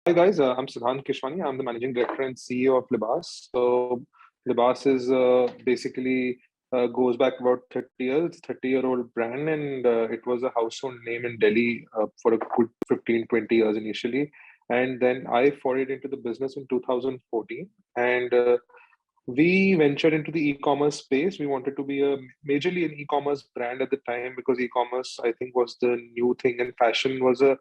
Hi guys, I'm Sidhant Keshvani. I'm the managing director and CEO of Libas. So Libas is basically goes back about 30 years, 30-year-old brand, and it was a household name in Delhi for a good 15, 20 years initially. And then I forayed into the business in 2014, and we ventured into the e-commerce space. We wanted to be a majorly an e-commerce brand at the time because e-commerce, I think, was the new thing, and fashion was a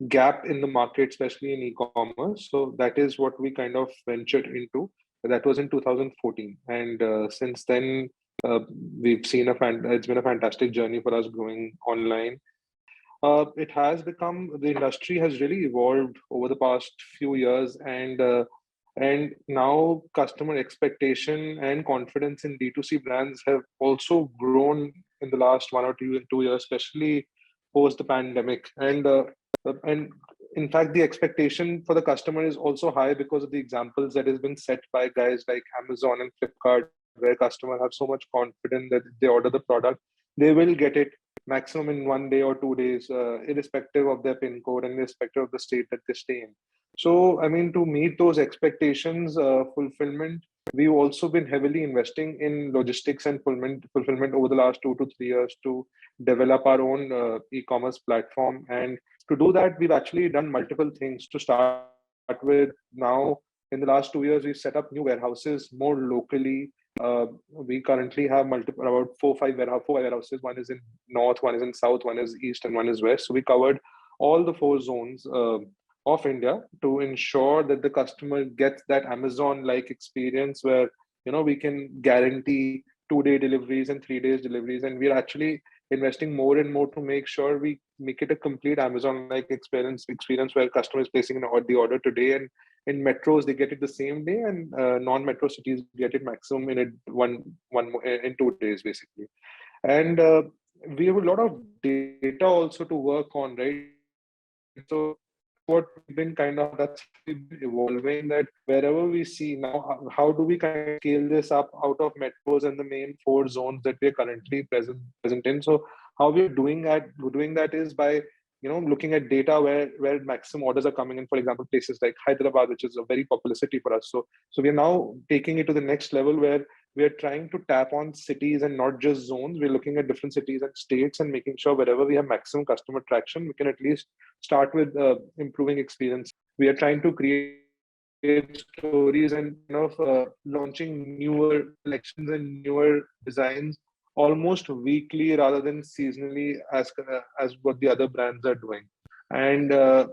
gap in the market, especially in e-commerce. So that is what we kind of ventured into. That was in 2014, and since then uh, we've seen it's been a fantastic journey for us growing online. It has become the industry has really evolved over the past few years, and now customer expectation and confidence in D2C brands have also grown in the last 1 or 2 years, especially post the pandemic. And in fact, the expectation for the customer is also high because of the examples that has been set by guys like Amazon and Flipkart, where customers have so much confidence that if they order the product, they will get it maximum in 1 day or 2 days, irrespective of their pin code and irrespective of the state that they stay in. So, I mean, to meet those expectations, fulfillment, we've also been heavily investing in logistics and fulfillment over the last 2 to 3 years to develop our own e-commerce platform. And to do that, we've actually done multiple things. To start with, now in the last 2 years, we've set up new warehouses more locally. We currently have multiple about four warehouses. One is in north, one is in south, one is east, and one is west. So we covered all the four zones of India to ensure that the customer gets that Amazon-like experience where we can guarantee 2-day deliveries and 3 days deliveries, and we're actually investing more and more to make sure we make it a complete Amazon-like experience where customer is placing the order today, and in metros they get it the same day, and non-metro cities get it maximum in in 2 days basically. And we have a lot of data also to work on, right? So what we've been that's we've been evolving, that wherever we see now, how do we kind of scale this up out of metros and the main four zones that we're currently present in. So how we're doing that is by looking at data where maximum orders are coming in. For example, places like Hyderabad, which is a very popular city for us. So we are now taking it to the next level where we are trying to tap on cities and not just zones. We're looking at different cities and states and making sure wherever we have maximum customer traction, we can at least start with improving experience. We are trying to create stories and launching newer collections and newer designs almost weekly rather than seasonally, as what the other brands are doing. And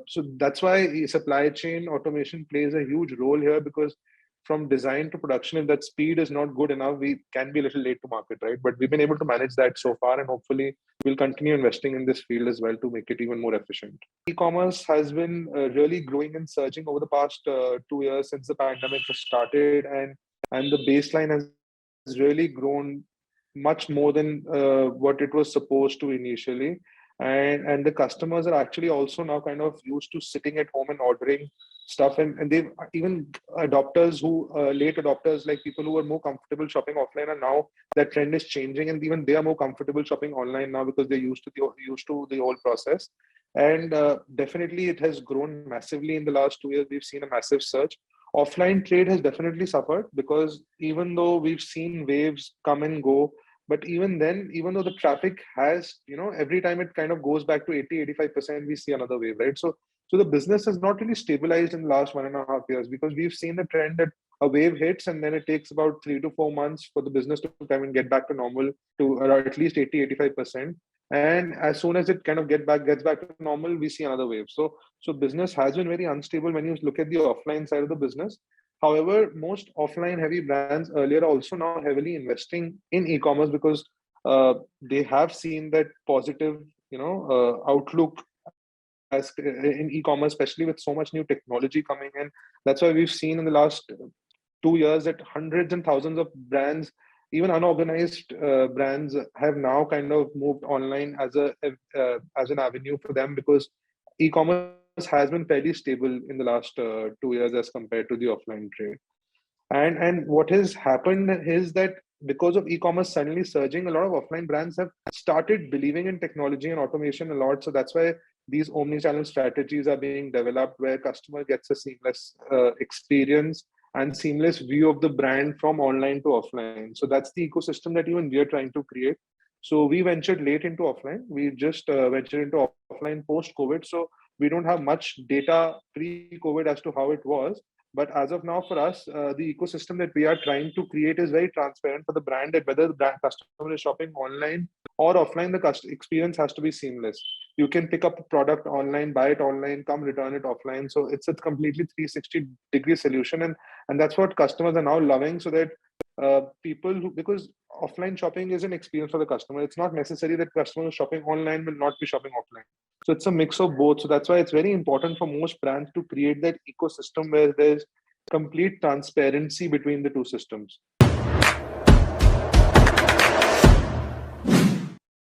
so that's why supply chain automation plays a huge role here, because from design to production, if that speed is not good enough, we can be a little late to market, right? But we've been able to manage that so far, and hopefully we'll continue investing in this field as well to make it even more efficient. E-commerce has been really growing and surging over the past 2 years since the pandemic has started, and the baseline has really grown much more than what it was supposed to initially. And the customers are actually also now kind of used to sitting at home and ordering stuff, and they've even adopters who late adopters, like people who are more comfortable shopping offline, are now that trend is changing, and even they are more comfortable shopping online now because they're used to the whole process. And definitely it has grown massively in the last 2 years. We've seen a massive surge. Offline trade has definitely suffered because even though we've seen waves come and go, but even then, even though the traffic has, every time it kind of goes back to 80-85%, we see another wave, right? So the business has not really stabilized in the last 1.5 years, because we've seen the trend that a wave hits and then it takes about 3 to 4 months for the business to come and get back to normal, to at least 80-85%. And as soon as it kind of gets back to normal, we see another wave. So business has been very unstable when you look at the offline side of the business. However, most offline heavy brands earlier are also now heavily investing in e-commerce because they have seen that positive, outlook as in e-commerce, especially with so much new technology coming in. That's why we've seen in the last 2 years that hundreds and thousands of brands, even unorganized brands, have now kind of moved online as an avenue for them, because e-commerce has been fairly stable in the last 2 years as compared to the offline trade. And what has happened is that because of e-commerce suddenly surging, a lot of offline brands have started believing in technology and automation a lot. So that's why these omni-channel strategies are being developed where customer gets a seamless experience and seamless view of the brand from online to offline. So that's the ecosystem that even we are trying to create. So we ventured late into offline. We just ventured into offline post-COVID. So we don't have much data pre-COVID as to how it was. But as of now, for us, the ecosystem that we are trying to create is very transparent for the brand, that whether the brand customer is shopping online or offline, the experience has to be seamless. You can pick up a product online, buy it online, come return it offline. So it's a completely 360-degree solution. And that's what customers are now loving, so that people who, because offline shopping is an experience for the customer. It's not necessary that customers shopping online will not be shopping offline. So it's a mix of both. So that's why it's very important for most brands to create that ecosystem where there's complete transparency between the two systems.